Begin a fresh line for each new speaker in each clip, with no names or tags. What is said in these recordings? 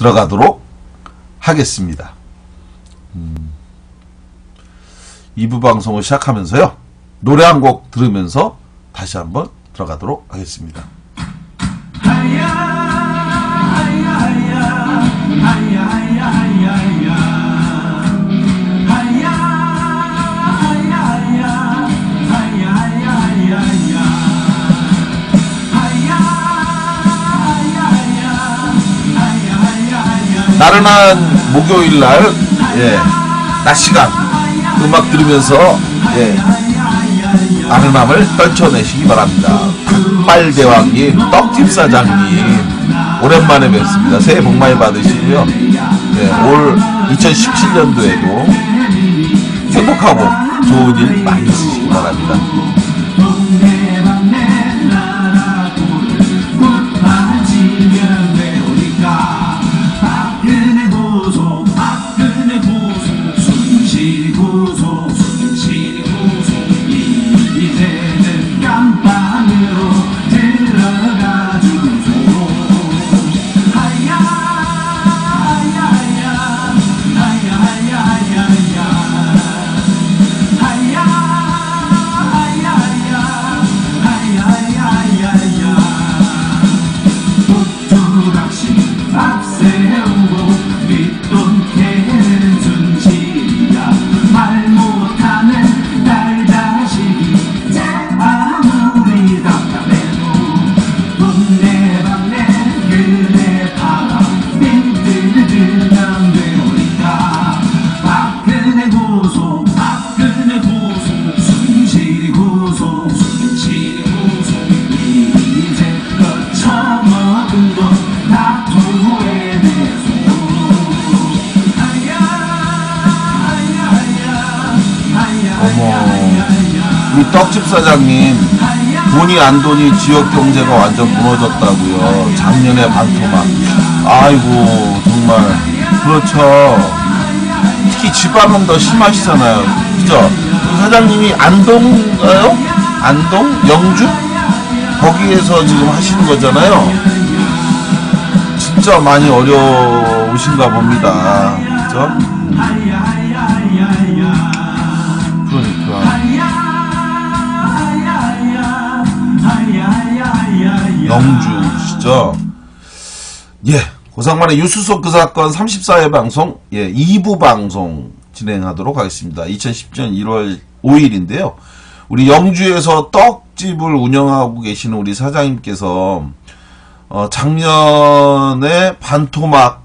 들어가도록 하겠습니다. 2부 방송을 시작하면서요, 노래 한 곡 들으면서 다시 한번 들어가도록 하겠습니다. 나른한 목요일날, 낮 시간 음악 들으면서 나른함을 떨쳐내시기 바랍니다. 닭발대왕님, 떡집 사장님, 오랜만에 뵙습니다. 새해 복 많이 받으시고요. 올 2017년도에도 행복하고 좋은 일 많이 있으시기 바랍니다. 떡집 사장님, 돈이 안 돈이 지역 경제가 완전 무너졌다고요. 작년에 반토막. 아이고, 정말 그렇죠. 특히 지방은 더 심하시잖아요. 그죠? 사장님이 안동인가요? 안동? 영주? 거기에서 지금 하시는 거잖아요. 진짜 많이 어려우신가 봅니다. 그죠? 그러니까 영주시죠? 고상만의 유수속 그 사건 34회 방송, 2부 방송 진행하도록 하겠습니다. 2017년 1월 5일인데요. 우리 영주에서 떡집을 운영하고 계시는 우리 사장님께서, 작년에 반토막,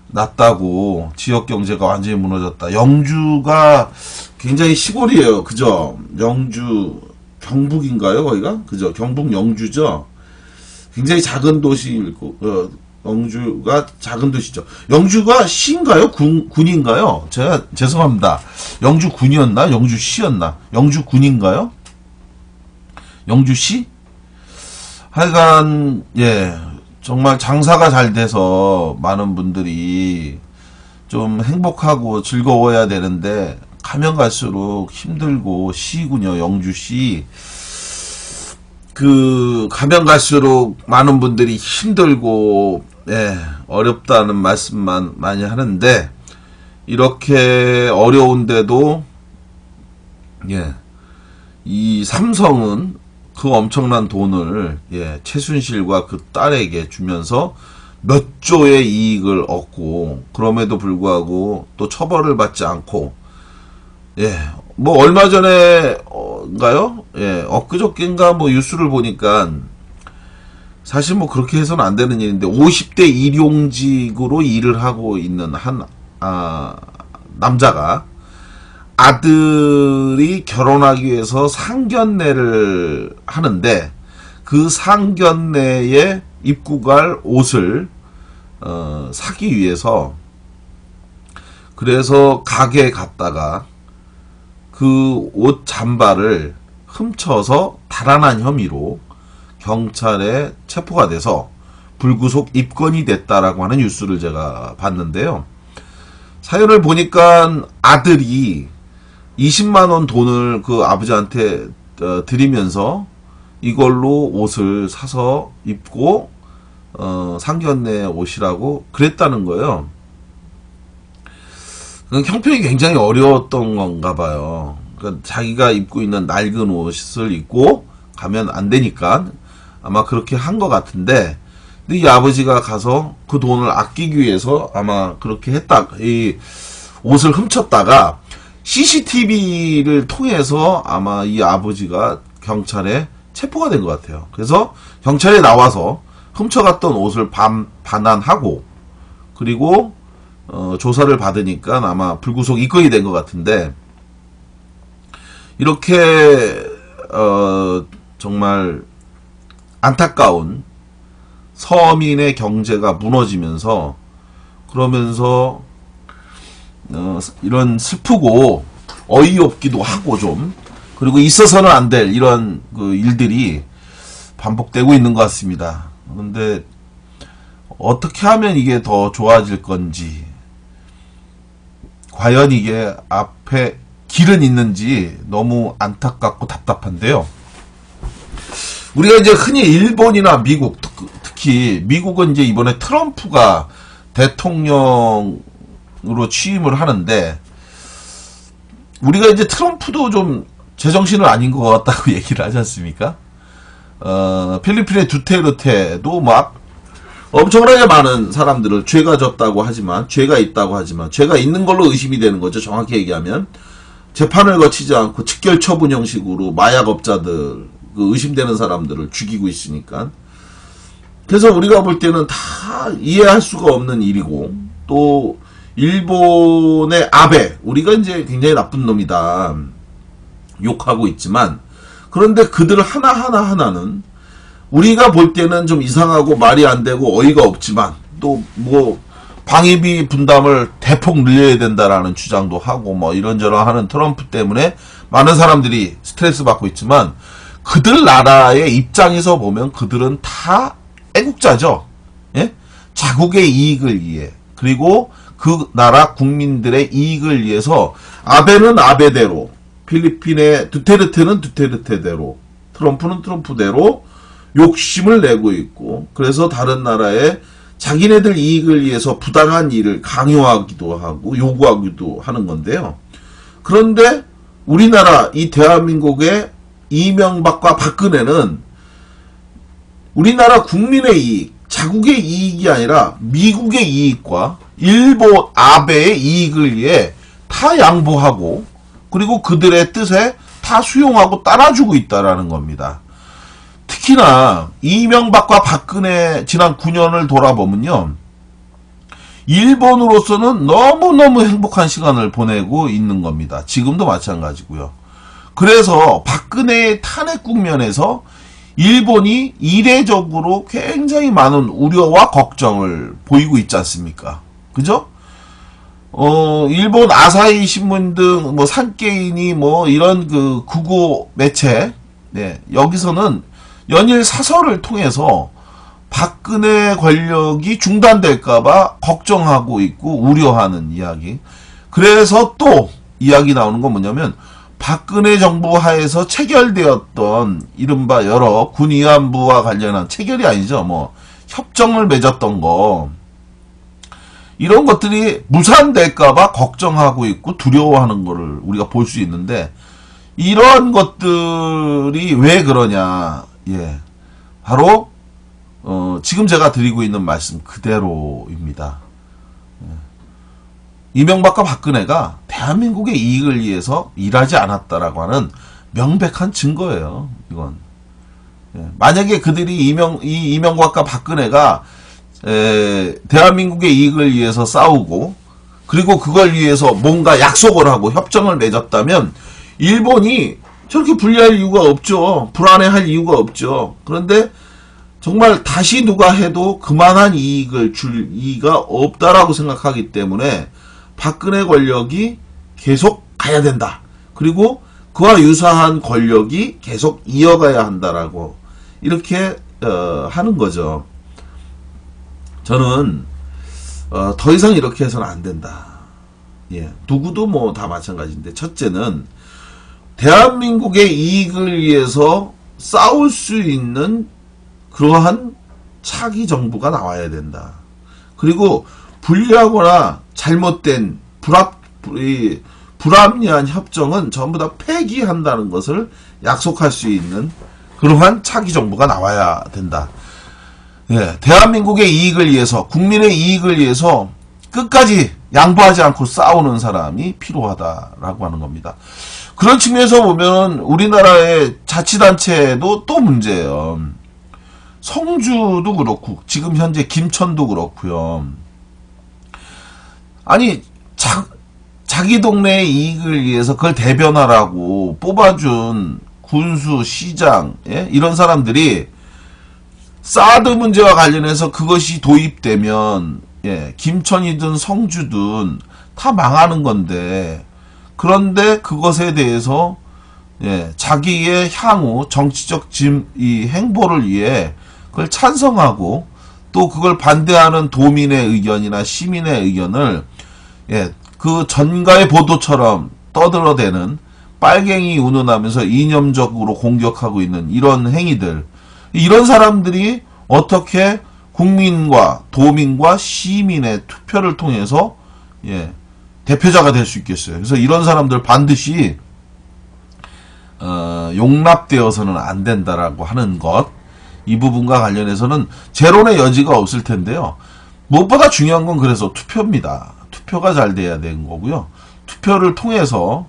났다고, 지역 경제가 완전히 무너졌다. 영주가 굉장히 시골이에요. 그죠? 영주, 경북인가요, 거기가? 그죠? 경북 영주죠? 굉장히 작은 도시고, 영주가 작은 도시죠. 영주가 시인가요? 군인가요? 제가, 죄송합니다. 영주 군이었나? 영주 시였나? 영주 군인가요? 영주 시? 하여간, 정말 장사가 잘 돼서 많은 분들이 좀 행복하고 즐거워야 되는데, 가면 갈수록 힘들고 시군요. 영주시. 가면 갈수록 많은 분들이 힘들고 어렵다는 말씀만 많이 하는데, 이렇게 어려운데도 이 삼성은 그 엄청난 돈을 최순실과 그 딸에게 주면서 몇 조의 이익을 얻고, 그럼에도 불구하고 또 처벌을 받지 않고, 뭐 얼마 전에인가요? 엊그저께인가 뭐 뉴스를 보니까, 사실 뭐 그렇게 해서는 안 되는 일인데, 50대 일용직으로 일을 하고 있는 남자가 아들이 결혼하기 위해서 상견례를 하는데, 그 상견례에 입고 갈 옷을 사기 위해서, 그래서 가게에 갔다가 그 옷 잠바를 훔쳐서 달아난 혐의로 경찰에 체포가 돼서 불구속 입건이 됐다라고 하는 뉴스를 제가 봤는데요. 사연을 보니까 아들이 20만원 돈을 그 아버지한테 드리면서 이걸로 옷을 사서 입고 상견례 오시라고 그랬다는 거예요. 형편이 굉장히 어려웠던 건가 봐요. 그러니까 자기가 입고 있는 낡은 옷을 입고 가면 안 되니까 아마 그렇게 한 것 같은데, 근데 이 아버지가 가서 그 돈을 아끼기 위해서 아마 그렇게 했다, 이 옷을 훔쳤다가 CCTV를 통해서 아마 이 아버지가 경찰에 체포가 된 것 같아요. 그래서 경찰에 나와서 훔쳐갔던 옷을 반환하고, 그리고 조사를 받으니까 아마 불구속 입건이 된 것 같은데, 이렇게 정말 안타까운 서민의 경제가 무너지면서, 그러면서 이런 슬프고 어이없기도 하고 좀, 그리고 있어서는 안 될 이런 그 일들이 반복되고 있는 것 같습니다. 그런데 어떻게 하면 이게 더 좋아질 건지, 과연 이게 앞에 길은 있는지 너무 안타깝고 답답한데요. 우리가 이제 흔히 일본이나 미국, 특히 미국은 이제 이번에 트럼프가 대통령으로 취임을 하는데, 우리가 이제 트럼프도 좀 제정신은 아닌 것 같다고 얘기를 하지 않습니까? 필리핀의 두테르테도 막 엄청나게 많은 사람들을 죄가 졌다고 하지만, 죄가 있다고 하지만, 죄가 있는 걸로 의심이 되는 거죠. 정확히 얘기하면 재판을 거치지 않고 직결 처분 형식으로 마약업자들, 그 의심되는 사람들을 죽이고 있으니까. 그래서 우리가 볼 때는 다 이해할 수가 없는 일이고, 또 일본의 아베, 우리가 이제 굉장히 나쁜 놈이다 욕하고 있지만, 그런데 그들 하나는 우리가 볼 때는 좀 이상하고 말이 안 되고 어이가 없지만, 또 뭐 방위비 분담을 대폭 늘려야 된다라는 주장도 하고 뭐 이런저런 하는 트럼프 때문에 많은 사람들이 스트레스 받고 있지만, 그들 나라의 입장에서 보면 그들은 다 애국자죠. 예? 자국의 이익을 위해, 그리고 그 나라 국민들의 이익을 위해서 아베는 아베대로, 필리핀의 두테르테는 두테르테대로, 트럼프는 트럼프대로 욕심을 내고 있고, 그래서 다른 나라에 자기네들 이익을 위해서 부당한 일을 강요하기도 하고 요구하기도 하는 건데요. 그런데 우리나라, 이 대한민국의 이명박과 박근혜는 우리나라 국민의 이익, 자국의 이익이 아니라 미국의 이익과 일본 아베의 이익을 위해 다 양보하고, 그리고 그들의 뜻에 다 수용하고 따라주고 있다라는 겁니다. 특히나 이명박과 박근혜 지난 9년을 돌아보면요, 일본으로서는 너무너무 행복한 시간을 보내고 있는 겁니다. 지금도 마찬가지고요. 그래서 박근혜의 탄핵 국면에서 일본이 이례적으로 굉장히 많은 우려와 걱정을 보이고 있지 않습니까? 그죠? 일본 아사히 신문 등 뭐 산케이니 뭐 이런 그 국어 매체, 네, 여기서는 연일 사설을 통해서 박근혜 권력이 중단될까봐 걱정하고 있고 우려하는 이야기. 그래서 또 이야기 나오는 건 뭐냐면, 박근혜 정부 하에서 체결되었던 이른바 여러 군 위안부와 관련한, 체결이 아니죠, 뭐 협정을 맺었던 거, 이런 것들이 무산될까봐 걱정하고 있고 두려워하는 거를 우리가 볼 수 있는데, 이런 것들이 왜 그러냐, 예, 바로 지금 제가 드리고 있는 말씀 그대로입니다. 이명박과 박근혜가 대한민국의 이익을 위해서 일하지 않았다라고 하는 명백한 증거예요, 이건. 예, 만약에 그들이 이명박과 박근혜가 대한민국의 이익을 위해서 싸우고, 그리고 그걸 위해서 뭔가 약속을 하고 협정을 맺었다면 일본이 저렇게 불리할 이유가 없죠. 불안해할 이유가 없죠. 그런데 정말 다시 누가 해도 그만한 이익을 줄 이가 없다라고 생각하기 때문에 박근혜 권력이 계속 가야 된다. 그리고 그와 유사한 권력이 계속 이어가야 한다라고 이렇게 하는 거죠. 저는 더 이상 이렇게 해서는 안 된다. 예, 누구도 뭐 다 마찬가지인데, 첫째는 대한민국의 이익을 위해서 싸울 수 있는 그러한 차기 정부가 나와야 된다. 그리고 불리하거나 잘못된 불합리한 협정은 전부 다 폐기한다는 것을 약속할 수 있는 그러한 차기 정부가 나와야 된다. 예, 대한민국의 이익을 위해서, 국민의 이익을 위해서 끝까지 양보하지 않고 싸우는 사람이 필요하다라고 하는 겁니다. 그런 측면에서 보면 우리나라의 자치단체도 또 문제예요. 성주도 그렇고 지금 현재 김천도 그렇고요. 아니 자기 동네의 이익을 위해서 그걸 대변하라고 뽑아준 군수, 시장, 예? 이런 사람들이 사드 문제와 관련해서 그것이 도입되면 예, 김천이든 성주든 다 망하는 건데, 그런데 그것에 대해서 예, 자기의 향후 정치적 이 행보를 위해 그걸 찬성하고 또 그걸 반대하는 도민의 의견이나 시민의 의견을 예, 그 전가의 보도처럼 떠들어대는 빨갱이 운운하면서 이념적으로 공격하고 있는 이런 행위들, 이런 사람들이 어떻게 국민과 도민과 시민의 투표를 통해서 예, 대표자가 될 수 있겠어요. 그래서 이런 사람들 반드시 용납되어서는 안 된다라고 하는 것, 이 부분과 관련해서는 재론의 여지가 없을 텐데요. 무엇보다 중요한 건 그래서 투표입니다. 투표가 잘 돼야 되는 거고요. 투표를 통해서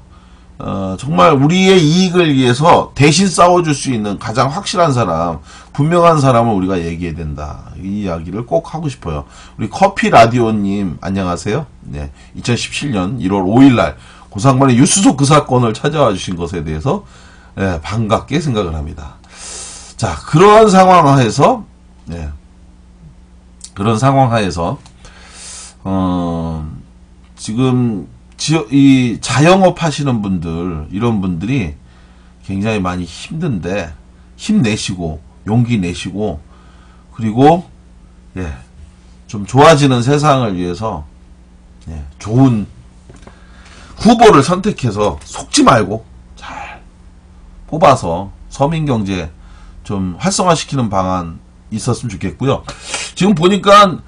정말 우리의 이익을 위해서 대신 싸워줄 수 있는 가장 확실한 사람, 분명한 사람을 우리가 얘기해야 된다. 이 이야기를 꼭 하고 싶어요. 우리 커피라디오님 안녕하세요. 네, 2017년 1월 5일날 고상반의 유수소 그 사건을 찾아와 주신 것에 대해서 네, 반갑게 생각을 합니다. 자, 그러한 상황 하에서 네, 그런 상황 하에서 지금 이 자영업 하시는 분들, 이런 분들이 굉장히 많이 힘든데 힘내시고 용기 내시고, 그리고 예, 좀 좋아지는 세상을 위해서 예, 좋은 후보를 선택해서 속지 말고 잘 뽑아서 서민경제 좀 활성화시키는 방안 있었으면 좋겠고요. 지금 보니까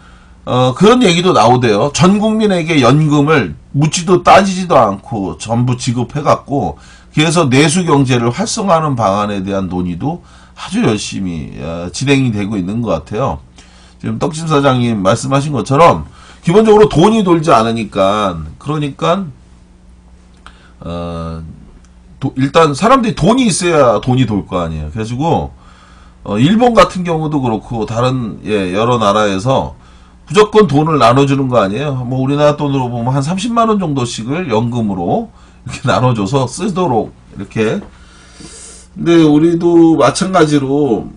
그런 얘기도 나오대요. 전 국민에게 연금을 묻지도 따지지도 않고 전부 지급해갖고, 그래서 내수경제를 활성화하는 방안에 대한 논의도 아주 열심히 진행이 되고 있는 것 같아요. 지금 떡집 사장님 말씀하신 것처럼 기본적으로 돈이 돌지 않으니까, 그러니까 일단 사람들이 돈이 있어야 돈이 돌 거 아니에요. 그래가지고 일본 같은 경우도 그렇고 다른 예, 여러 나라에서 무조건 돈을 나눠주는 거 아니에요. 뭐 우리나라 돈으로 보면 한 30만 원 정도씩을 연금으로 이렇게 나눠줘서 쓰도록 이렇게. 근데 우리도 마찬가지로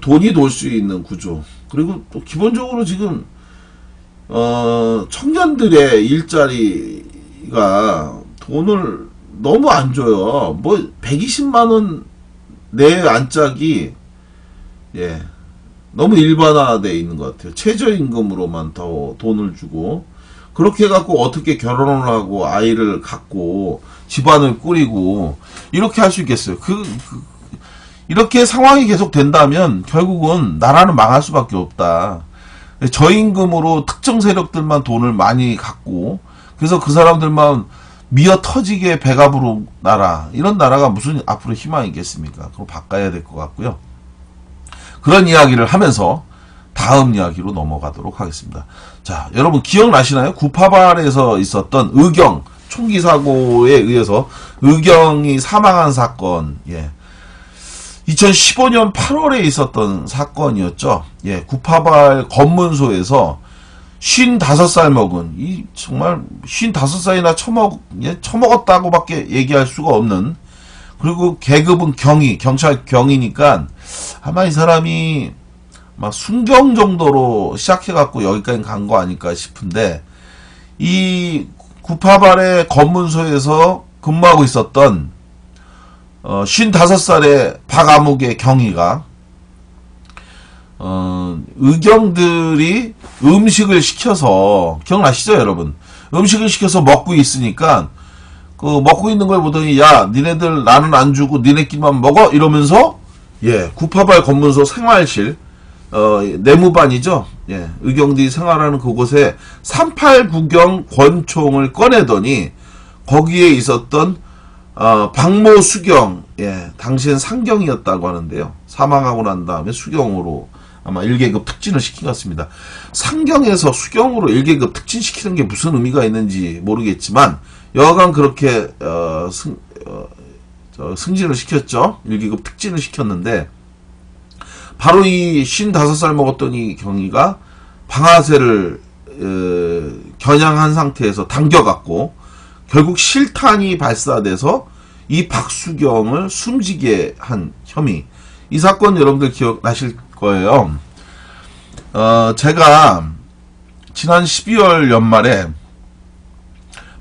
돈이 돌 수 있는 구조, 그리고 또 기본적으로 지금 청년들의 일자리가 돈을 너무 안 줘요. 뭐 120만 원 내 안짝이 예, 너무 일반화되어 있는 것 같아요. 최저임금으로만 더 돈을 주고, 그렇게 해갖고 어떻게 결혼을 하고 아이를 갖고 집안을 꾸리고 이렇게 할 수 있겠어요. 이렇게 상황이 계속 된다면 결국은 나라는 망할 수밖에 없다. 저임금으로 특정 세력들만 돈을 많이 갖고, 그래서 그 사람들만 미어 터지게 배가 부른 나라, 이런 나라가 무슨 앞으로 희망이 있겠습니까? 그거 바꿔야 될 것 같고요. 그런 이야기를 하면서 다음 이야기로 넘어가도록 하겠습니다. 자, 여러분 기억나시나요? 구파발에서 있었던 의경 총기 사고에 의해서 의경이 사망한 사건. 예. 2015년 8월에 있었던 사건이었죠. 예, 구파발 검문소에서 55살 먹은, 이 정말 55살이나 처먹었다고밖에 얘기할 수가 없는, 그리고 계급은 경위, 경찰 경위니까 아마 이 사람이 막 순경 정도로 시작해갖고 여기까지 간 거 아닐까 싶은데, 이 구파발의 검문소에서 근무하고 있었던 55살의 박아묵의 경위가 의경들이 음식을 시켜서, 기억나시죠 여러분? 음식을 시켜서 먹고 있으니까 그 먹고 있는 걸 보더니, 야 니네들 나는 안 주고 니네끼리만 먹어 이러면서 예, 구파발 검문소 생활실 내무반이죠. 예, 의경들이 생활하는 그곳에 38구경 권총을 꺼내더니 거기에 있었던 박모수경, 예, 당시엔 상경이었다고 하는데요. 사망하고 난 다음에 수경으로 아마 1계급 특진을 시킨 것 같습니다. 상경에서 수경으로 1계급 특진시키는 게 무슨 의미가 있는지 모르겠지만 여하간 그렇게 승진을 시켰죠. 1계급 특진을 시켰는데 바로 이 55살 먹었던 이 경위가 방아쇠를 겨냥한 상태에서 당겨갖고 결국 실탄이 발사돼서 이 박수경을 숨지게 한 혐의. 이 사건 여러분들 기억나실 거예요. 제가 지난 12월 연말에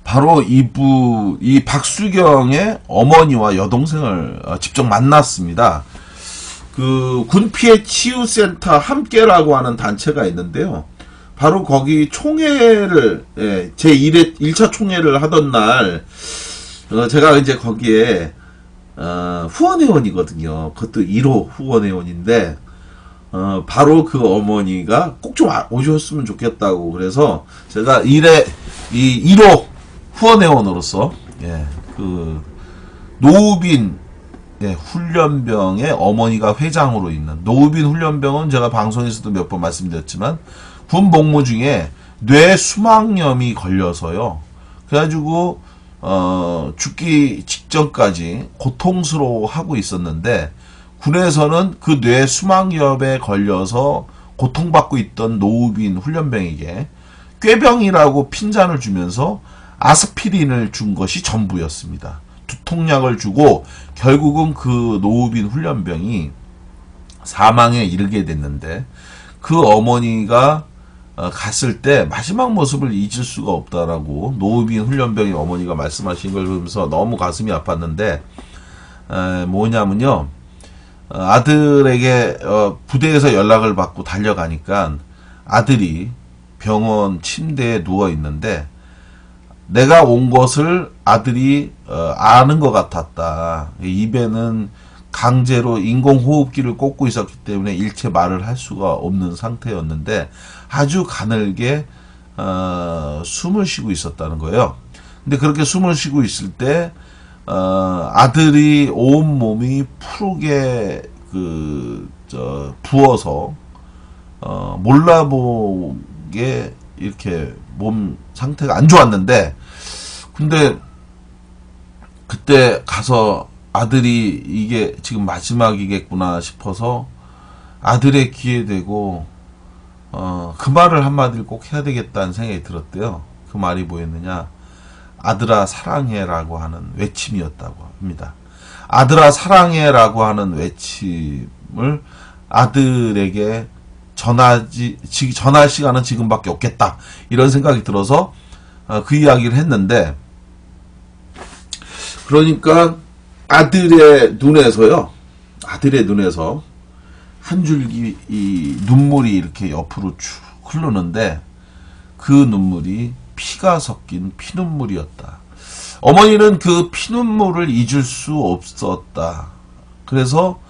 바로 이 박수경의 어머니와 여동생을 직접 만났습니다. 그 군피해 치유센터 함께라고 하는 단체가 있는데요. 바로 거기 총회를, 예, 제 1차 총회를 하던 날, 제가 이제 거기에, 후원회원이거든요. 그것도 1호 후원회원인데, 바로 그 어머니가 꼭 좀 오셨으면 좋겠다고 그래서 제가 이 1호 후원회원으로서, 예, 노우빈, 예, 훈련병의 어머니가 회장으로 있는 노우빈 훈련병은 제가 방송에서도 몇 번 말씀드렸지만 군 복무 중에 뇌 수막염이 걸려서요. 그래가지고 죽기 직전까지 고통스러워하고 있었는데 군에서는 그 뇌 수막염에 걸려서 고통받고 있던 노우빈 훈련병에게 꾀병이라고 핀잔을 주면서 아스피린을 준 것이 전부였습니다. 두통약을 주고 결국은 그 노우빈 훈련병이 사망에 이르게 됐는데 그 어머니가 갔을 때 마지막 모습을 잊을 수가 없다라고 노우빈 훈련병의 어머니가 말씀하신 걸 보면서 너무 가슴이 아팠는데 뭐냐면요. 아들에게 부대에서 연락을 받고 달려가니까 아들이 병원 침대에 누워 있는데 내가 온 것을 아들이 아는 것 같았다. 입에는 강제로 인공호흡기를 꽂고 있었기 때문에 일체 말을 할 수가 없는 상태였는데 아주 가늘게 숨을 쉬고 있었다는 거예요. 근데 그렇게 숨을 쉬고 있을 때 아들이 온 몸이 푸르게 부어서 몰라보게 이렇게 몸 상태가 안 좋았는데 근데 그때 가서 아들이 이게 지금 마지막이겠구나 싶어서 아들의 귀에 대고 그 말을 한마디를 꼭 해야 되겠다는 생각이 들었대요. 그 말이 뭐였느냐, 아들아 사랑해라고 하는 외침이었다고 합니다. 아들아 사랑해라고 하는 외침을 아들에게 전할 시간은 지금밖에 없겠다 이런 생각이 들어서 그 이야기를 했는데, 그러니까 아들의 눈에서 한 줄기 이 눈물이 이렇게 옆으로 쭉 흐르는데 그 눈물이 피가 섞인 피눈물이었다. 어머니는 그 피눈물을 잊을 수 없었다. 그래서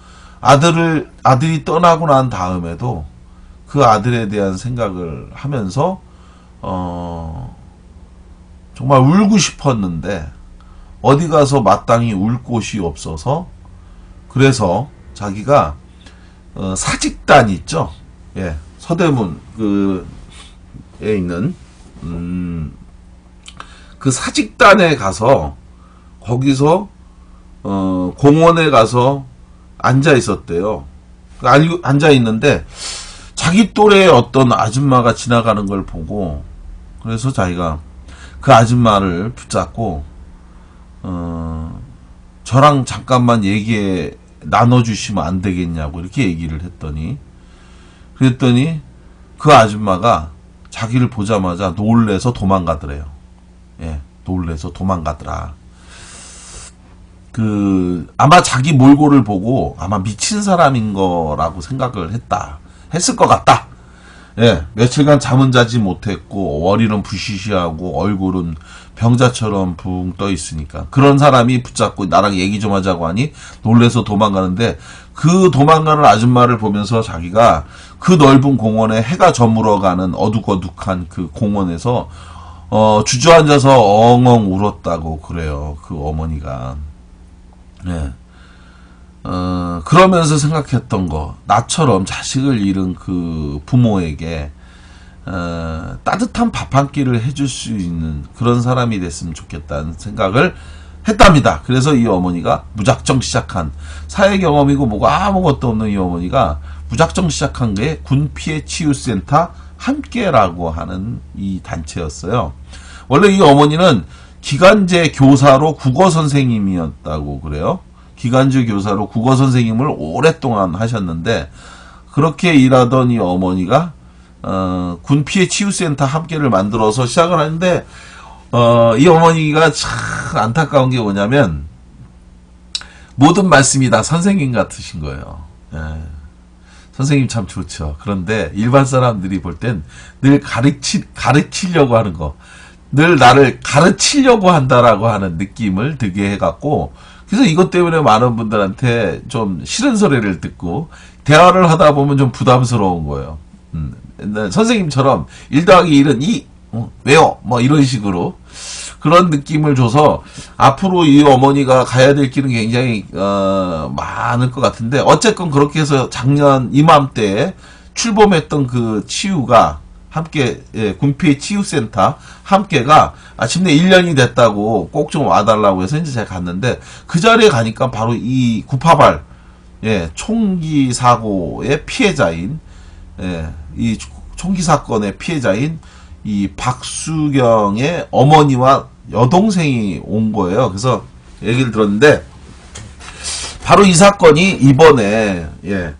아들이 떠나고 난 다음에도 그 아들에 대한 생각을 하면서 정말 울고 싶었는데 어디 가서 마땅히 울 곳이 없어서, 그래서 자기가 사직단 있죠. 예, 서대문 에 있는 그 사직단에 가서 거기서 공원에 가서 앉아 있었대요. 앉아 있는데 자기 또래의 어떤 아줌마가 지나가는 걸 보고, 그래서 자기가 그 아줌마를 붙잡고 저랑 잠깐만 나눠주시면 안 되겠냐고 이렇게 얘기를 그랬더니 그 아줌마가 자기를 보자마자 놀래서 도망가더래요. 예, 놀래서 도망가더라. 아마 자기 몰골을 보고 아마 미친 사람인 거라고 생각을 했을 것 같다. 예, 며칠간 잠은 자지 못했고, 머리는 부시시하고, 얼굴은 병자처럼 붕 떠 있으니까. 그런 사람이 붙잡고 나랑 얘기 좀 하자고 하니, 놀래서 도망가는데, 그 도망가는 아줌마를 보면서 자기가 그 넓은 공원에 해가 저물어 가는 어둑어둑한 그 공원에서, 주저앉아서 엉엉 울었다고 그래요. 그 어머니가. 예. 그러면서 생각했던 거, 나처럼 자식을 잃은 그 부모에게, 따뜻한 밥 한 끼를 해줄 수 있는 그런 사람이 됐으면 좋겠다는 생각을 했답니다. 그래서 이 어머니가 무작정 시작한, 사회 경험이고 뭐가 아무것도 없는 이 어머니가 무작정 시작한 게 군피해치유센터 함께라고 하는 이 단체였어요. 원래 이 어머니는 기간제 교사로 국어 선생님이었다고 그래요. 기간제 교사로 국어 선생님을 오랫동안 하셨는데, 그렇게 일하던 이 어머니가 군피해 치유센터 함께를 만들어서 시작을 하는데, 이 어머니가 참 안타까운 게 뭐냐면, 모든 말씀이 다 선생님 같으신 거예요. 예. 선생님 참 좋죠. 그런데 일반 사람들이 볼 땐 늘 가르치려고 하는 거, 늘 나를 가르치려고 한다라고 하는 느낌을 들게 해갖고, 그래서 이것 때문에 많은 분들한테 좀 싫은 소리를 듣고 대화를 하다 보면 좀 부담스러운 거예요. 선생님처럼 1 더하기 1은 2 왜요? 뭐 이런 식으로 그런 느낌을 줘서 앞으로 이 어머니가 가야 될 길은 굉장히 많을 것 같은데, 어쨌건 그렇게 해서 작년 이맘때에 출범했던 그 치유가 함께, 예, 군피해 치유센터 함께가 아침내 1년이 됐다고 꼭 좀 와달라고 해서 이제 제가 갔는데, 그 자리에 가니까 바로 이 구파발, 예, 총기 사고의 피해자인, 예, 이 총기 사건의 피해자인 이 박수경의 어머니와 여동생이 온 거예요. 그래서 얘기를 들었는데, 바로 이 사건이 이번에, 예,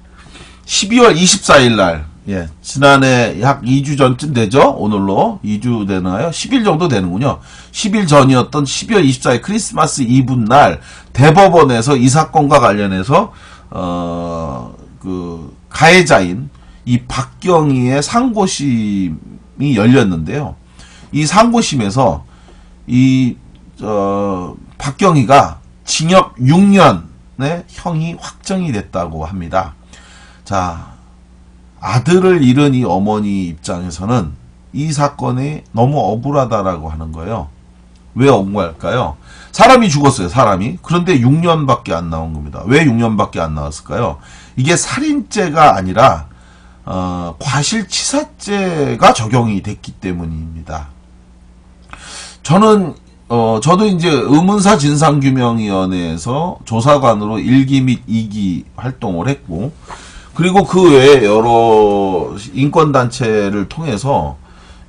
12월 24일 날, 예, 지난해 약 2주 전쯤 되죠? 오늘로 2주 되나요? 10일 정도 되는군요. 10일 전이었던 12월 24일 크리스마스 이브 날 대법원에서 이 사건과 관련해서 그 가해자인 이 박경희의 상고심이 열렸는데요. 이 상고심에서 이 박경희가 징역 6년의 형이 확정이 됐다고 합니다. 자, 아들을 잃은 이 어머니 입장에서는 이 사건이 너무 억울하다라고 하는 거예요. 왜 억울할까요? 사람이 죽었어요, 사람이. 그런데 6년밖에 안 나온 겁니다. 왜 6년밖에 안 나왔을까요? 이게 살인죄가 아니라 과실치사죄가 적용이 됐기 때문입니다. 저도 이제 의문사 진상규명위원회에서 조사관으로 1기 및 2기 활동을 했고, 그리고 그 외에 여러 인권단체를 통해서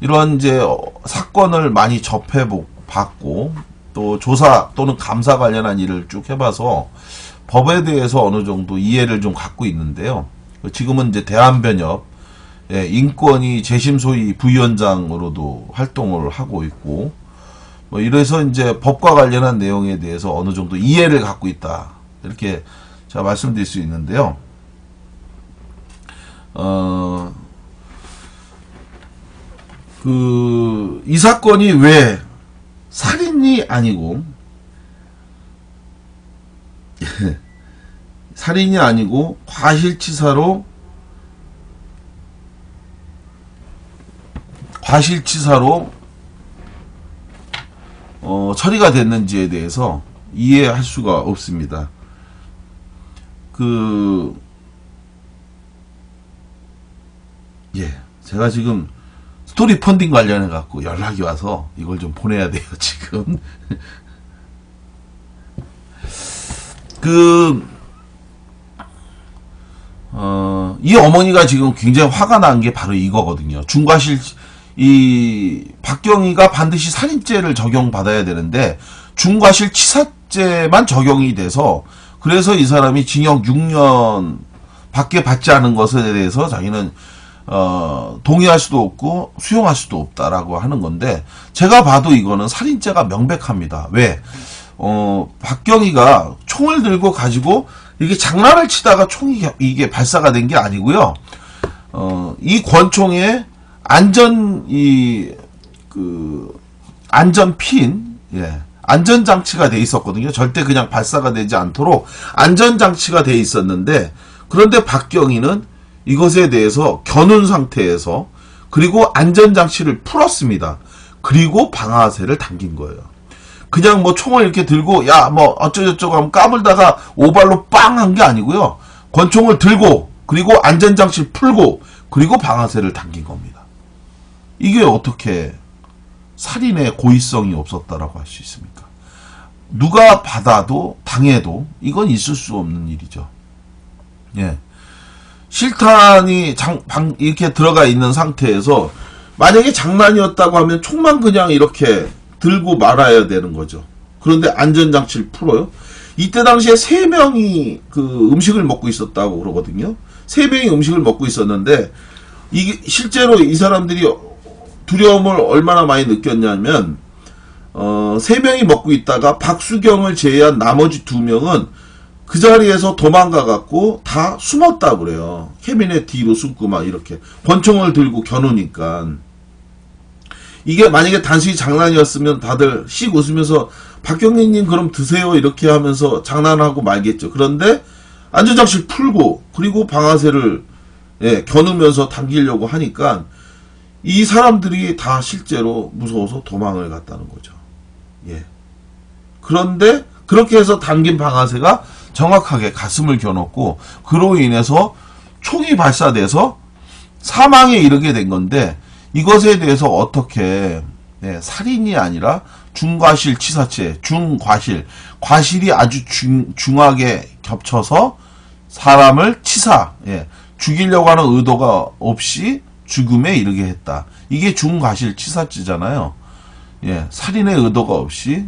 이런 이제 사건을 많이 접해봤고, 또 조사 또는 감사 관련한 일을 쭉 해봐서 법에 대해서 어느 정도 이해를 좀 갖고 있는데요. 지금은 이제 대한변협, 예, 인권위 재심소위 부위원장으로도 활동을 하고 있고, 뭐 이래서 이제 법과 관련한 내용에 대해서 어느 정도 이해를 갖고 있다, 이렇게 제가 말씀드릴 수 있는데요. 이 사건이 왜 살인이 아니고, 살인이 아니고 과실치사로 처리가 됐는지에 대해서 이해할 수가 없습니다. 예, 제가 지금 스토리 펀딩 관련해 갖고 연락이 와서 이걸 좀 보내야 돼요, 지금. 이 어머니가 지금 굉장히 화가 난 게 바로 이거거든요. 이 박경희가 반드시 살인죄를 적용받아야 되는데 중과실치사죄만 적용이 돼서, 그래서 이 사람이 징역 6년 밖에 받지 않은 것에 대해서 자기는 동의할 수도 없고 수용할 수도 없다라고 하는 건데, 제가 봐도 이거는 살인죄가 명백합니다. 왜? 박경희가 총을 들고 가지고 이게 장난을 치다가 총이 이게 발사가 된 게 아니고요. 이 권총에 안전핀, 예, 안전장치가 돼 있었거든요. 절대 그냥 발사가 되지 않도록 안전장치가 돼 있었는데, 그런데 박경희는 이것에 대해서 겨눈 상태에서, 그리고 안전장치를 풀었습니다. 그리고 방아쇠를 당긴 거예요. 그냥 뭐 총을 이렇게 들고, 야, 뭐 어쩌고저쩌고 하면 까불다가 오발로 빵 한 게 아니고요. 권총을 들고, 그리고 안전장치를 풀고, 그리고 방아쇠를 당긴 겁니다. 이게 어떻게 살인의 고의성이 없었다라고 할 수 있습니까? 누가 받아도 당해도 이건 있을 수 없는 일이죠. 예. 실탄이 이렇게 들어가 있는 상태에서 만약에 장난이었다고 하면 총만 그냥 이렇게 들고 말아야 되는 거죠. 그런데 안전장치를 풀어요. 이때 당시에 3명이 그 음식을 먹고 있었다고 그러거든요. 3명이 음식을 먹고 있었는데, 이게 실제로 이 사람들이 두려움을 얼마나 많이 느꼈냐면, 3명이 먹고 있다가 박수경을 제외한 나머지 2명은 그 자리에서 도망가갖고 다 숨었다 그래요. 캐비넷 뒤로 숨고 막 이렇게 권총을 들고 겨누니까. 이게 만약에 단순히 장난이었으면 다들 씩 웃으면서 박경희님 그럼 드세요 이렇게 하면서 장난하고 말겠죠. 그런데 안전장치를 풀고, 그리고 방아쇠를, 예, 겨누면서 당기려고 하니까 이 사람들이 다 실제로 무서워서 도망을 갔다는 거죠. 예. 그런데 그렇게 해서 당긴 방아쇠가 정확하게 가슴을 겨눴고, 그로 인해서 총이 발사돼서 사망에 이르게 된 건데, 이것에 대해서 어떻게, 예, 살인이 아니라 중과실 치사죄, 과실이 아주 중하게 겹쳐서 사람을 예, 죽이려고 하는 의도가 없이 죽음에 이르게 했다. 이게 중과실 치사죄잖아요. 예, 살인의 의도가 없이,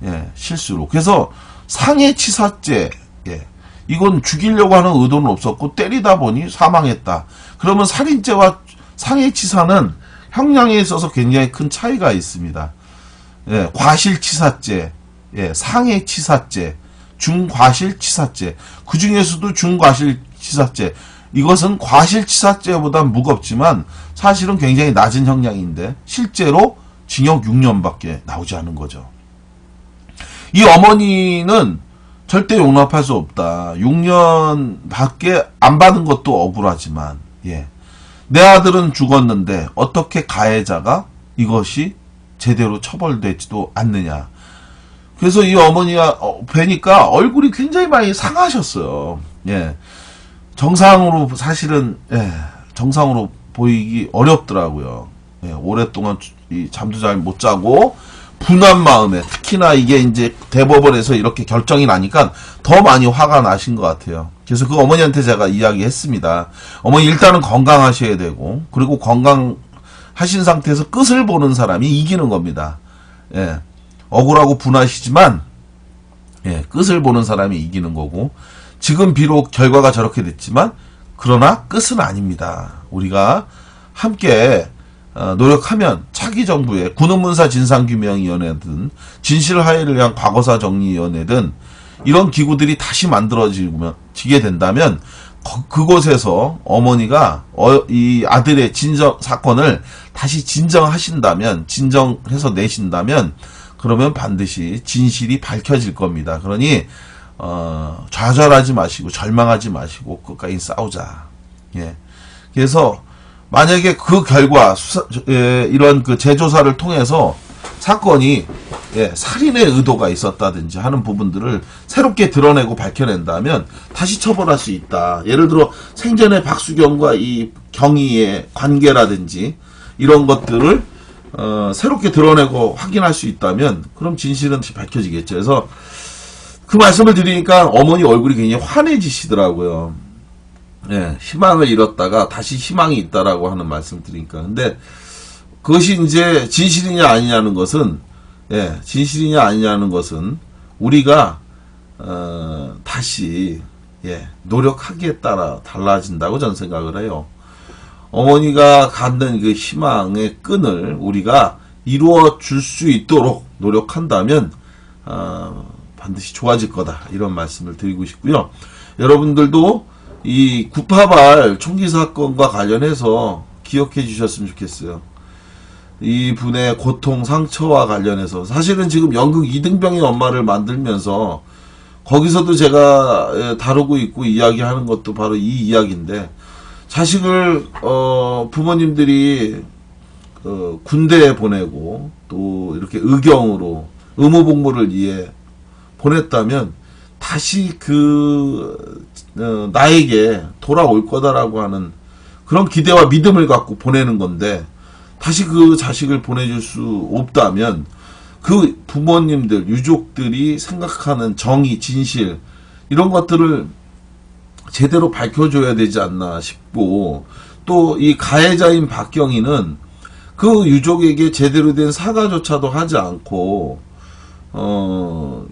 예, 실수로. 그래서 상해치사죄, 예, 이건 죽이려고 하는 의도는 없었고 때리다 보니 사망했다. 그러면 살인죄와 상해치사는 형량에 있어서 굉장히 큰 차이가 있습니다. 예, 과실치사죄, 예, 상해치사죄, 중과실치사죄, 그 중에서도 중과실치사죄, 이것은 과실치사죄보다 무겁지만 사실은 굉장히 낮은 형량인데 실제로 징역 6년밖에 나오지 않은 거죠. 이 어머니는 절대 용납할 수 없다. 6년밖에 안 받은 것도 억울하지만, 예, 내 아들은 죽었는데 어떻게 가해자가 이것이 제대로 처벌되지도 않느냐. 그래서 이 어머니가 뵈니까 얼굴이 굉장히 많이 상하셨어요. 예, 정상으로 사실은, 예, 정상으로 보이기 어렵더라고요. 예, 오랫동안 잠도 잘 못 자고 분한 마음에, 특히나 이게 이제 대법원에서 이렇게 결정이 나니까 더 많이 화가 나신 것 같아요. 그래서 그 어머니한테 제가 이야기했습니다. 어머니 일단은 건강하셔야 되고, 그리고 건강하신 상태에서 끝을 보는 사람이 이기는 겁니다. 예, 억울하고 분하시지만, 예, 끝을 보는 사람이 이기는 거고, 지금 비록 결과가 저렇게 됐지만 그러나 끝은 아닙니다. 우리가 함께 노력하면 차기 정부의 군음문사 진상규명위원회든 진실화해를 위한 과거사 정리위원회든 이런 기구들이 다시 만들어지게 된다면 그곳에서 어머니가 이 아들의 사건을 다시 진정하신다면, 진정해서 내신다면, 그러면 반드시 진실이 밝혀질 겁니다. 그러니 좌절하지 마시고 절망하지 마시고 끝까지 싸우자. 예. 그래서 만약에 그 결과 이런 그 재조사를 통해서 사건이, 예, 살인의 의도가 있었다든지 하는 부분들을 새롭게 드러내고 밝혀낸다면 다시 처벌할 수 있다. 예를 들어 생전에 박수경과 이 경희의 관계라든지 이런 것들을 새롭게 드러내고 확인할 수 있다면 그럼 진실은 다시 밝혀지겠죠. 그래서 그 말씀을 드리니까 어머니 얼굴이 굉장히 환해지시더라고요. 예, 희망을 잃었다가 다시 희망이 있다라고 하는 말씀을 드리니까. 근데 그것이 이제 진실이냐 아니냐는 것은, 예, 진실이냐 아니냐는 것은 우리가 다시, 예, 노력하기에 따라 달라진다고 저는 생각을 해요. 어머니가 갖는 그 희망의 끈을 우리가 이루어 줄 수 있도록 노력한다면 반드시 좋아질 거다, 이런 말씀을 드리고 싶고요. 여러분들도 이 구파발 총기 사건과 관련해서 기억해 주셨으면 좋겠어요. 이 분의 고통, 상처와 관련해서 사실은 지금 연극 이등병의 엄마를 만들면서 거기서도 제가 다루고 있고 이야기하는 것도 바로 이 이야기인데, 자식을 부모님들이 군대에 보내고 또 이렇게 의경으로 의무복무를 위해 보냈다면 다시 나에게 돌아올 거다라고 하는 그런 기대와 믿음을 갖고 보내는 건데, 다시 그 자식을 보내줄 수 없다면 그 부모님들, 유족들이 생각하는 정의, 진실 이런 것들을 제대로 밝혀줘야 되지 않나 싶고, 또 이 가해자인 박경희는 그 유족에게 제대로 된 사과조차도 하지 않고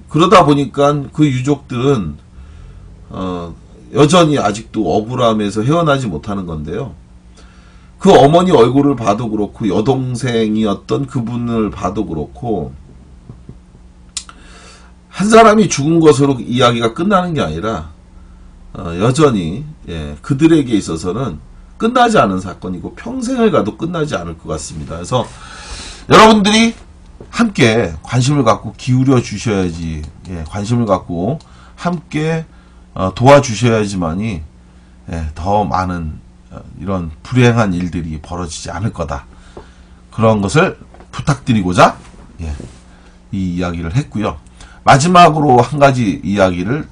그러다 보니까 그 유족들은 여전히 아직도 억울함에서 헤어나지 못하는 건데요. 그 어머니 얼굴을 봐도 그렇고 여동생이었던 그분을 봐도 그렇고, 한 사람이 죽은 것으로 이야기가 끝나는 게 아니라 여전히 그들에게 있어서는 끝나지 않은 사건이고 평생을 가도 끝나지 않을 것 같습니다. 그래서 여러분들이 함께 관심을 갖고 기울여 주셔야지, 관심을 갖고 함께 도와주셔야지만이 더 많은 이런 불행한 일들이 벌어지지 않을 거다. 그런 것을 부탁드리고자 이 이야기를 했고요. 마지막으로 한 가지 이야기를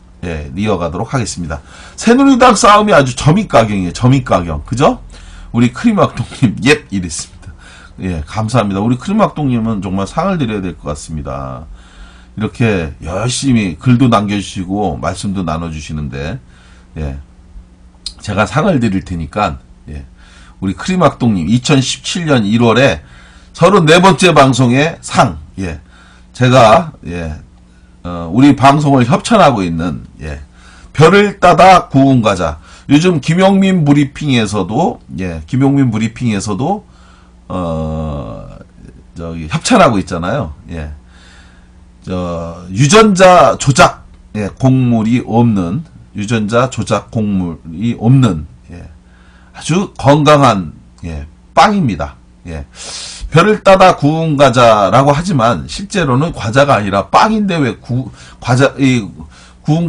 이어가도록 하겠습니다. 새누리당 싸움이 아주 점입가경이에요. 점입가경. 그죠? 우리 크림학동님 이랬습니다. 감사합니다. 우리 크림학동님은 정말 상을 드려야 될 것 같습니다. 이렇게 열심히 글도 남겨주시고 말씀도 나눠주시는데 제가 상을 드릴 테니까 우리 크림학동님 2017년 1월에 34번째 방송의 상, 제가 우리 방송을 협찬하고 있는 별을 따다 구운 과자, 요즘 김용민 브리핑에서도 저기 협찬하고 있잖아요. 유전자 조작 곡물이 없는, 아주 건강한 빵입니다. 별을 따다 구운 과자라고 하지만 실제로는 과자가 아니라 빵인데 왜 구운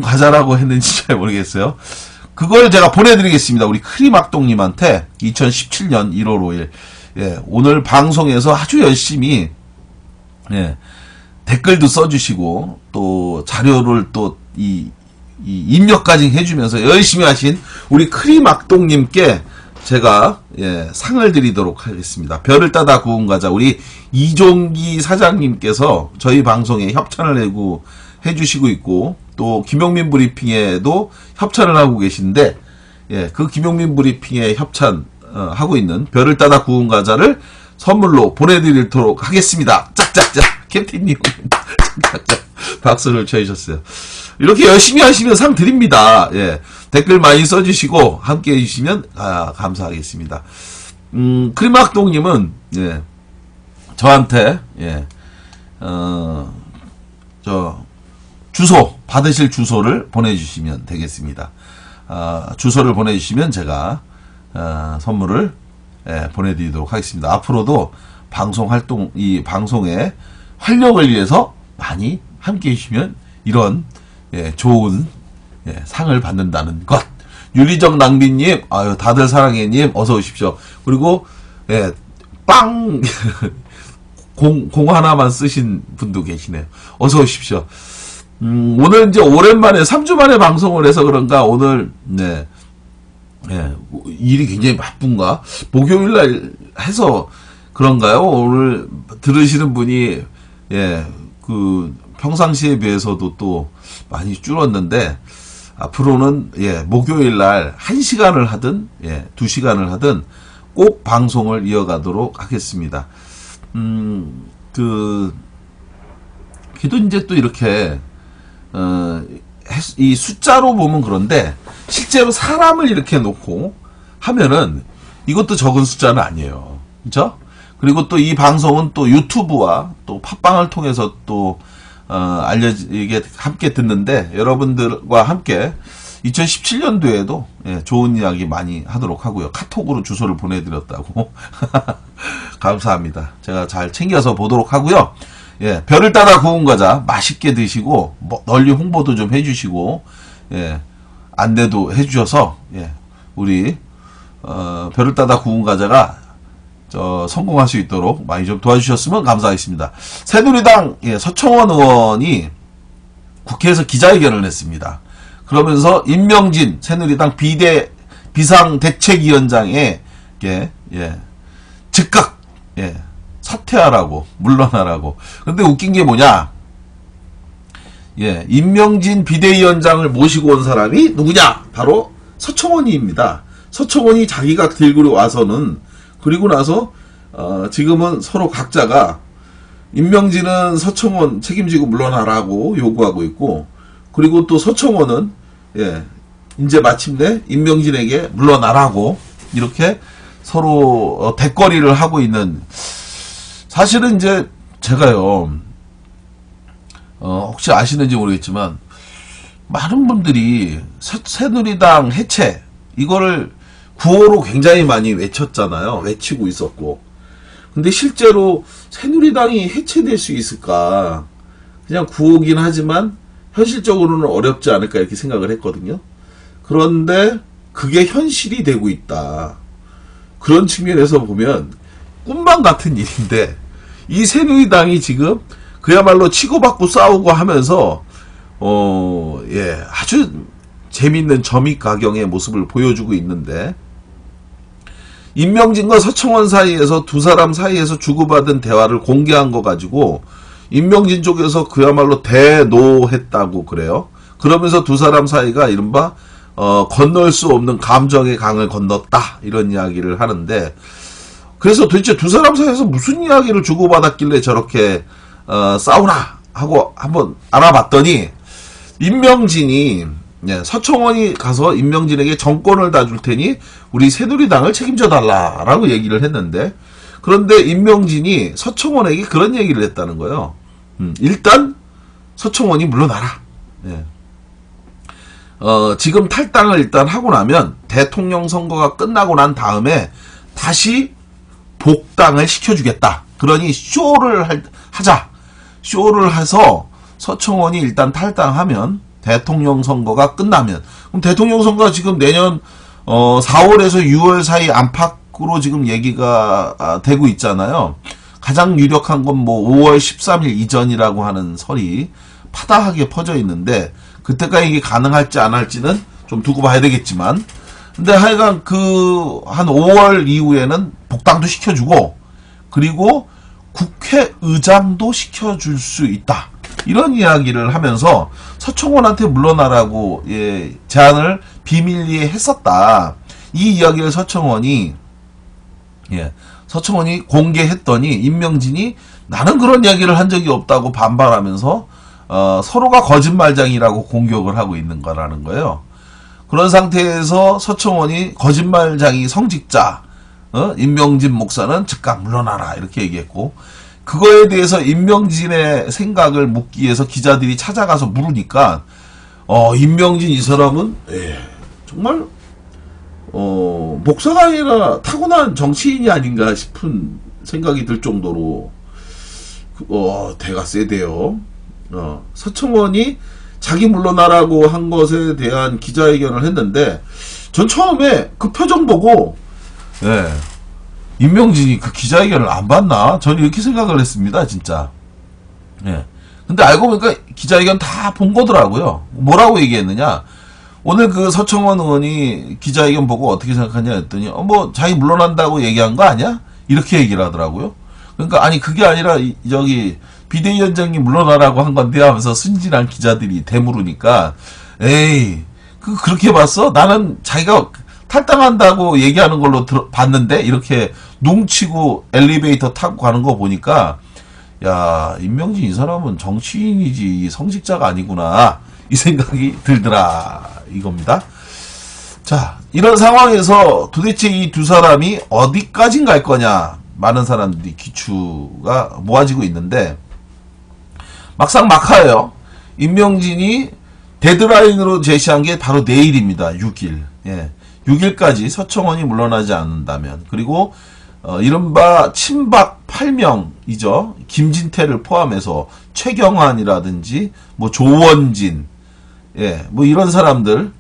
과자라고 했는지 잘 모르겠어요. 그걸 제가 보내드리겠습니다. 우리 크림학동님한테 2017년 1월 5일 오늘 방송에서 아주 열심히 댓글도 써주시고 또 자료를 또 이 입력까지 해주면서 열심히 하신 우리 크림학동님께 제가 상을 드리도록 하겠습니다. 별을 따다 구운 과자, 우리 이종기 사장님께서 저희 방송에 협찬을 해주시고 있고, 또 김용민 브리핑에도 협찬을 하고 계신데, 그 김용민 브리핑에 협찬하고 있는 별을 따다 구운 과자를 선물로 보내드리도록 하겠습니다. 짝짝짝 캡틴님 짝짝짝 박수를 쳐주셨어요. 이렇게 열심히 하시면 상 드립니다. 댓글 많이 써주시고 함께 해주시면 감사하겠습니다. 크림학동님은 저한테 주소, 받으실 주소를 보내주시면 되겠습니다. 주소를 보내주시면 제가 선물을 보내드리도록 하겠습니다. 앞으로도 방송 활동, 이 방송의 활력을 위해서 많이 함께 해주시면 이런 좋은 상을 받는다는 것. 윤리적 낭비님, 아유, 다들 사랑해님, 어서 오십시오. 그리고, 빵, 공 하나만 쓰신 분도 계시네요. 어서 오십시오. 오늘 이제 오랜만에, 3주 만에 방송을 해서 그런가, 오늘, 일이 굉장히 바쁜가? 목요일날 해서 그런가요? 오늘 들으시는 분이, 평상시에 비해서도 또 많이 줄었는데, 앞으로는 목요일날 1시간을 하든 2시간을 하든 꼭 방송을 이어가도록 하겠습니다. 그래도 이제 또 이렇게 이 숫자로 보면 그런데 실제로 사람을 이렇게 놓고 하면은 이것도 적은 숫자는 아니에요. 그죠? 그리고 또 이 방송은 또 유튜브와 또 팟빵을 통해서 또 이게 함께 듣는데, 여러분들과 함께 2017년도에도 좋은 이야기 많이 하도록 하고요. 카톡으로 주소를 보내드렸다고. 감사합니다. 제가 잘 챙겨서 보도록 하고요. 별을 따다 구운 과자 맛있게 드시고 널리 홍보도 좀 해주시고 안내도 해주셔서 우리 별을 따다 구운 과자가 성공할 수 있도록 많이 좀 도와주셨으면 감사하겠습니다. 새누리당 서청원 의원이 국회에서 기자회견을 했습니다. 그러면서 임명진 새누리당 비상대책위원장에 즉각 사퇴하라고 물러나라고. 근데 웃긴 게 뭐냐? 임명진 비대위원장을 모시고 온 사람이 누구냐? 바로 서청원이입니다. 서청원이 자기가 들고 와서는 그리고 나서 지금은 서로 각자가 임명진은 서청원 책임지고 물러나라고 요구하고 있고, 그리고 또 서청원은 이제 마침내 임명진에게 물러나라고 이렇게 서로 대거리를 하고 있는. 사실은 이제 제가요 혹시 아시는지 모르겠지만 많은 분들이 새누리당 해체 이거를 구호로 굉장히 많이 외쳤잖아요. 외치고 있었고. 근데 실제로 새누리당이 해체될 수 있을까? 그냥 구호긴 하지만 현실적으로는 어렵지 않을까 이렇게 생각을 했거든요. 그런데 그게 현실이 되고 있다. 그런 측면에서 보면 꿈만 같은 일인데 이 새누리당이 지금 그야말로 치고받고 싸우고 하면서 아주 재밌는 점입가경의 모습을 보여주고 있는데, 임명진과 서청원 사이에서 두 사람 사이에서 주고받은 대화를 공개한 거 가지고 임명진 쪽에서 그야말로 대노했다고 그래요. 그러면서 두 사람 사이가 이른바 건널 수 없는 감정의 강을 건넜다 이런 이야기를 하는데, 그래서 도대체 두 사람 사이에서 무슨 이야기를 주고받았길래 저렇게 싸우나 하고 한번 알아봤더니, 임명진이 서청원이 가서 임명진에게 정권을 다 줄 테니 우리 새누리당을 책임져 달라라고 얘기를 했는데, 그런데 임명진이 서청원에게 그런 얘기를 했다는 거예요. 일단 서청원이 물러나라. 지금 탈당을 일단 하고 나면 대통령 선거가 끝나고 난 다음에 다시 복당을 시켜주겠다. 그러니 쇼를 하자. 쇼를 해서 서청원이 일단 탈당하면 대통령 선거가 끝나면, 그럼 대통령 선거가 지금 내년 4월에서 6월 사이 안팎으로 지금 얘기가 되고 있잖아요. 가장 유력한 건 뭐 5월 13일 이전이라고 하는 설이 파다하게 퍼져 있는데, 그때까지 이게 가능할지 안 할지는 좀 두고 봐야 되겠지만, 근데 하여간 한 5월 이후에는 복당도 시켜주고, 그리고 국회의장도 시켜줄 수 있다. 이런 이야기를 하면서 서청원한테 물러나라고 제안을 비밀리에 했었다. 이 이야기를 서청원이 공개했더니 임명진이 나는 그런 이야기를 한 적이 없다고 반발하면서 서로가 거짓말장이라고 공격을 하고 있는 거라는 거예요. 그런 상태에서 서청원이 거짓말장이 성직자 임명진 목사는 즉각 물러나라 이렇게 얘기했고, 그거에 대해서 임명진의 생각을 묻기 위해서 기자들이 찾아가서 물으니까 임명진 이 사람은 정말 목사가 아니라 타고난 정치인이 아닌가 싶은 생각이 들 정도로 대가 세대요. 서청원이 자기 물러나라고 한 것에 대한 기자회견을 했는데, 전 처음에 그 표정 보고 임명진이 그 기자회견을 안 봤나? 저는 이렇게 생각을 했습니다, 진짜. 근데 알고 보니까 기자회견 다 본 거더라고요. 뭐라고 얘기했느냐? 오늘 그 서청원 의원이 기자회견 보고 어떻게 생각하냐 했더니, 뭐, 자기 물러난다고 얘기한 거 아니야? 이렇게 얘기를 하더라고요. 그러니까, 아니, 그게 아니라, 비대위원장이 물러나라고 한 건데 하면서 순진한 기자들이 대물으니까, 에이, 그렇게 봤어? 나는 자기가 탈당한다고 얘기하는 걸로 봤는데 이렇게 눈치고 엘리베이터 타고 가는 거 보니까, 야, 임명진 이 사람은 정치인이지 성직자가 아니구나 이 생각이 들더라 이겁니다. 자, 이런 상황에서 도대체 이 두 사람이 어디까지 갈 거냐, 많은 사람들이 기추가 모아지고 있는데, 막상 막하예요. 임명진이 데드라인으로 제시한 게 바로 내일입니다. 6일. 예. 6일까지 서청원이 물러나지 않는다면. 그리고, 이른바 친박 8명이죠. 김진태를 포함해서 최경환이라든지, 뭐 조원진, 예, 뭐 이런 사람들,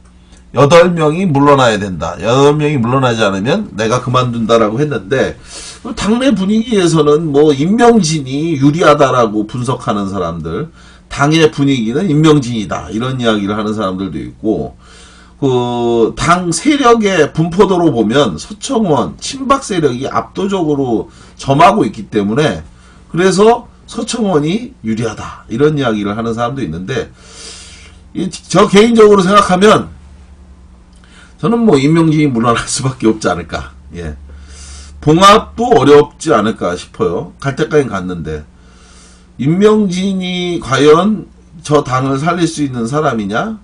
8명이 물러나야 된다. 8명이 물러나지 않으면 내가 그만둔다라고 했는데, 당내 분위기에서는 뭐 임명진이 유리하다라고 분석하는 사람들, 당의 분위기는 임명진이다. 이런 이야기를 하는 사람들도 있고, 당 세력의 분포도로 보면 서청원, 친박 세력이 압도적으로 점하고 있기 때문에, 그래서 서청원이 유리하다. 이런 이야기를 하는 사람도 있는데, 저 개인적으로 생각하면, 저는 뭐 임명진이 물러날 수밖에 없지 않을까. 예. 봉합도 어렵지 않을까 싶어요. 갈 때까지 갔는데. 임명진이 과연 저 당을 살릴 수 있는 사람이냐?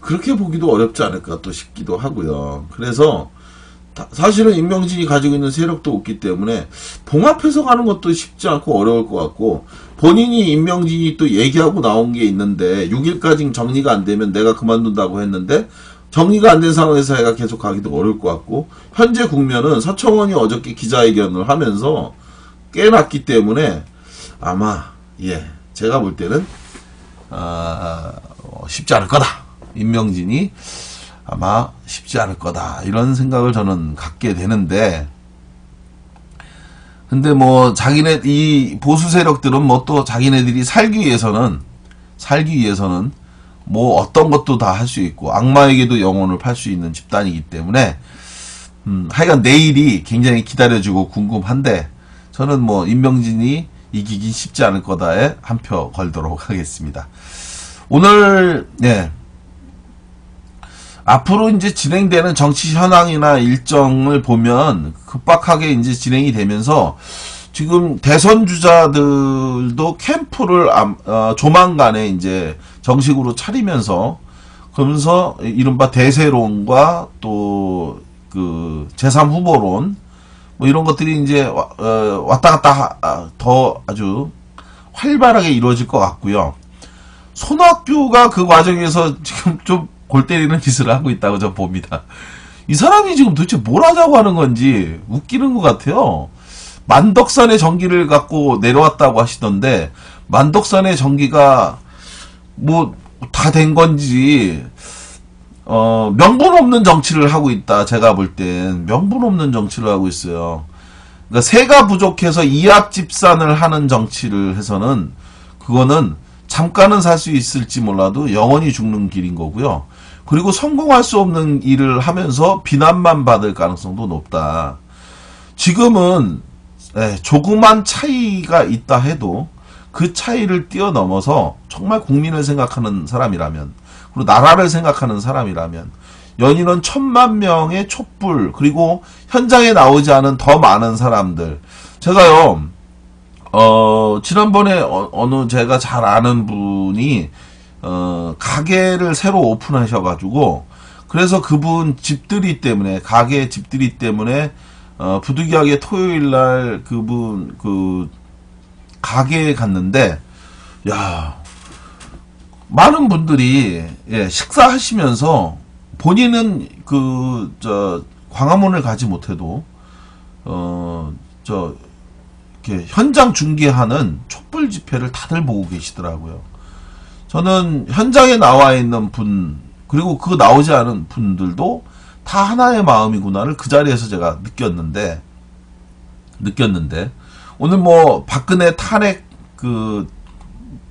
그렇게 보기도 어렵지 않을까 또 싶기도 하고요. 그래서 사실은 임명진이 가지고 있는 세력도 없기 때문에 봉합해서 가는 것도 쉽지 않고 어려울 것 같고, 본인이 임명진이 또 얘기하고 나온 게 있는데 6일까지 정리가 안 되면 내가 그만둔다고 했는데 정리가 안 된 상황에서 해가 계속 가기도 어려울 것 같고, 현재 국면은 서청원이 어저께 기자회견을 하면서 깨놨기 때문에 아마 제가 볼 때는 쉽지 않을 거다. 임명진이 아마 쉽지 않을 거다. 이런 생각을 저는 갖게 되는데, 근데 뭐 자기네 이 보수 세력들은 뭐 또 자기네들이 살기 위해서는 뭐 어떤 것도 다 할 수 있고 악마에게도 영혼을 팔 수 있는 집단이기 때문에 하여간 내일이 굉장히 기다려지고 궁금한데, 저는 뭐 임명진이 이기긴 쉽지 않을 거다에 한 표 걸도록 하겠습니다. 오늘 앞으로 이제 진행되는 정치 현황이나 일정을 보면 급박하게 이제 진행이 되면서 지금 대선 주자들도 캠프를 조만간에 이제 정식으로 차리면서, 그러면서 이른바 대세론과 또 그 제3후보론 뭐 이런 것들이 이제 왔다 갔다 더 아주 활발하게 이루어질 것 같고요. 손학규가 그 과정에서 지금 좀 골 때리는 짓을 하고 있다고 저는 봅니다. 이 사람이 지금 도대체 뭘 하자고 하는 건지 웃기는 것 같아요. 만덕산의 전기를 갖고 내려왔다고 하시던데, 만덕산의 전기가 뭐 다 된 건지 명분 없는 정치를 하고 있다. 제가 볼 땐 명분 없는 정치를 하고 있어요. 그러니까 세가 부족해서 이합집산을 하는 정치를 해서는 그거는 잠깐은 살 수 있을지 몰라도 영원히 죽는 길인 거고요. 그리고 성공할 수 없는 일을 하면서 비난만 받을 가능성도 높다. 지금은 조그만 차이가 있다 해도 그 차이를 뛰어넘어서 정말 국민을 생각하는 사람이라면, 그리고 나라를 생각하는 사람이라면, 연인원 1000만 명의 촛불, 그리고 현장에 나오지 않은 더 많은 사람들. 제가요, 지난번에 어느 제가 잘 아는 분이 가게를 새로 오픈하셔가지고, 그래서 그분 집들이 때문에, 가게 집들이 때문에 부득이하게 토요일날 그분 가게에 갔는데, 많은 분들이 식사하시면서 본인은 광화문을 가지 못해도 이렇게 현장 중계하는 촛불 집회를 다들 보고 계시더라고요. 저는 현장에 나와 있는 분, 그리고 그 나오지 않은 분들도 다 하나의 마음이구나를 그 자리에서 제가 느꼈는데, 오늘 뭐 박근혜 탄핵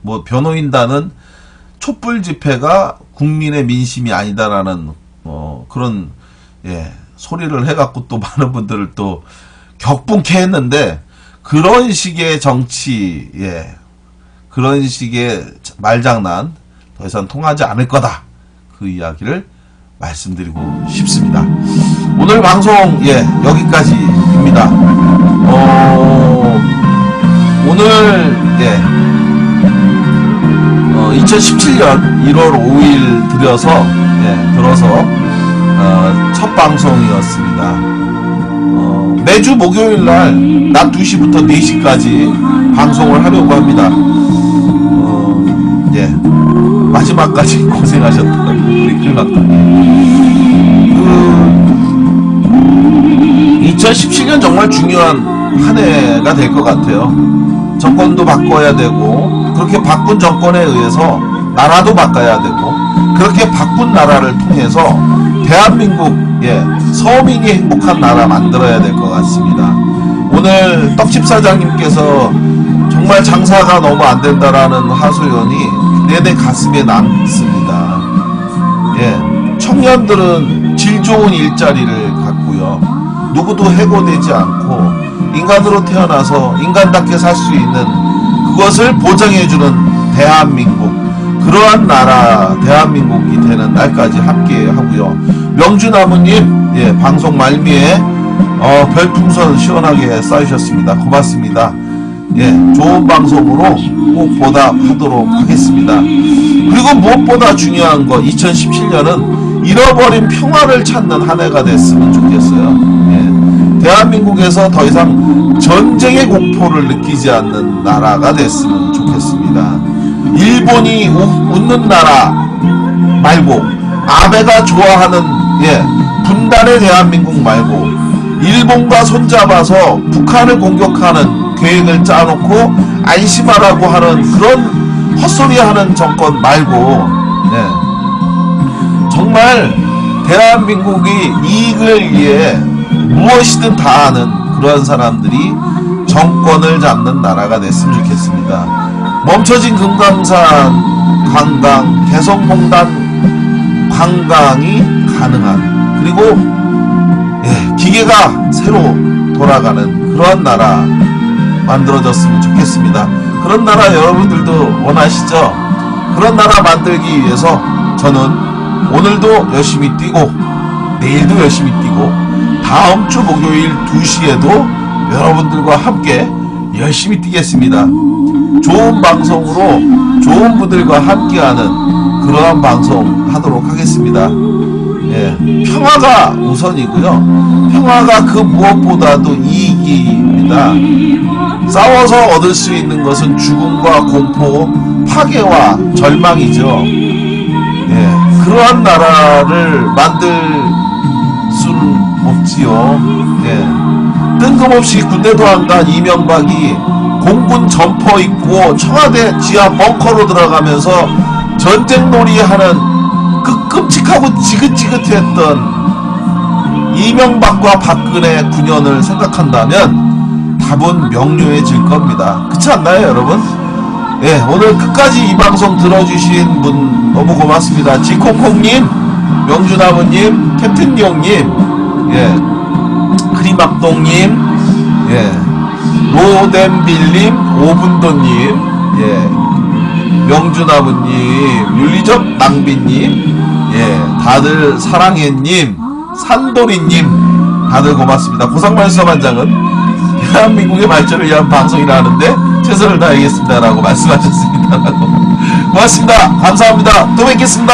뭐 변호인단은 촛불 집회가 국민의 민심이 아니다라는 그런 소리를 해갖고 또 많은 분들을 또 격분케 했는데, 그런 식의 정치, 그런 식의 말장난 더 이상 통하지 않을 거다. 그 이야기를 말씀드리고 싶습니다. 오늘 방송 여기까지입니다. 오늘 2017년 1월 5일 들어서 첫 방송이었습니다. 매주 목요일날 낮 2시부터 4시까지 방송을 하려고 합니다. 예, 마지막까지 고생하셨던 우리 클막동님. 2017년 정말 중요한 한 해가 될 것 같아요. 정권도 바꿔야 되고, 그렇게 바꾼 정권에 의해서 나라도 바꿔야 되고, 그렇게 바꾼 나라를 통해서 대한민국, 예, 서민이 행복한 나라 만들어야 될 것 같습니다. 오늘 떡집 사장님께서 정말 장사가 너무 안 된다라는 하소연이 내내 가슴에 남습니다. 예, 청년들은 질 좋은 일자리를 갖고요, 누구도 해고되지 않고 인간으로 태어나서 인간답게 살 수 있는 그것을 보장해주는 대한민국, 그러한 나라 대한민국이 되는 날까지 함께 하고요. 명주나무님, 예, 방송 말미에 별풍선 시원하게 쏴주셨습니다. 고맙습니다. 예, 좋은 방송으로 꼭 보답하도록 하겠습니다. 그리고 무엇보다 중요한 거, 2017년은 잃어버린 평화를 찾는 한 해가 됐으면 좋겠어요. 예, 대한민국에서 더 이상 전쟁의 공포를 느끼지 않는 나라가 됐으면 좋겠습니다. 일본이 웃는 나라 말고, 아베가 좋아하는, 예, 분단의 대한민국 말고, 일본과 손잡아서 북한을 공격하는 계획을 짜놓고 안심하라고 하는 그런 헛소리하는 정권 말고, 예, 정말 대한민국이 이익을 위해 무엇이든 다 하는 그러한 사람들이 정권을 잡는 나라가 됐으면 좋겠습니다. 멈춰진 금강산 관광, 개성공단 관광이 가능한, 그리고 예, 기계가 새로 돌아가는 그러한 나라 만들어졌으면 좋겠습니다. 그런 나라 여러분들도 원하시죠? 그런 나라 만들기 위해서 저는 오늘도 열심히 뛰고, 내일도 열심히 뛰고, 다음 주 목요일 2시에도 여러분들과 함께 열심히 뛰겠습니다. 좋은 방송으로 좋은 분들과 함께하는 그러한 방송 하도록 하겠습니다. 예, 평화가 우선이고요. 평화가 그 무엇보다도 이익입니다. 싸워서 얻을 수 있는 것은 죽음과 공포, 파괴와 절망이죠. 예, 그러한 나라를 만들 수는 없지요. 예, 뜬금없이 군대도 안 간 이명박이 공군 점퍼 입고 청와대 지하 벙커로 들어가면서 전쟁놀이하는 그 끔찍하고 지긋지긋했던 이명박과 박근혜 9년을 생각한다면 답은 명료해질 겁니다. 그렇지 않나요, 여러분? 예, 오늘 끝까지 이 방송 들어주신 분 너무 고맙습니다. 지콩콩님, 명주나무님, 캡틴용님, 예, 크림악동님, 예, 로덴빌님, 오분도님, 예, 명주나무님, 윤리적 낭비님, 예, 다들 사랑해님, 산도리님, 다들 고맙습니다. 고상만수반장은 대한민국의 발전을 위한 방송이라 하는데 최선을 다하겠습니다 라고 말씀하셨습니다. 고맙습니다. 감사합니다. 또 뵙겠습니다.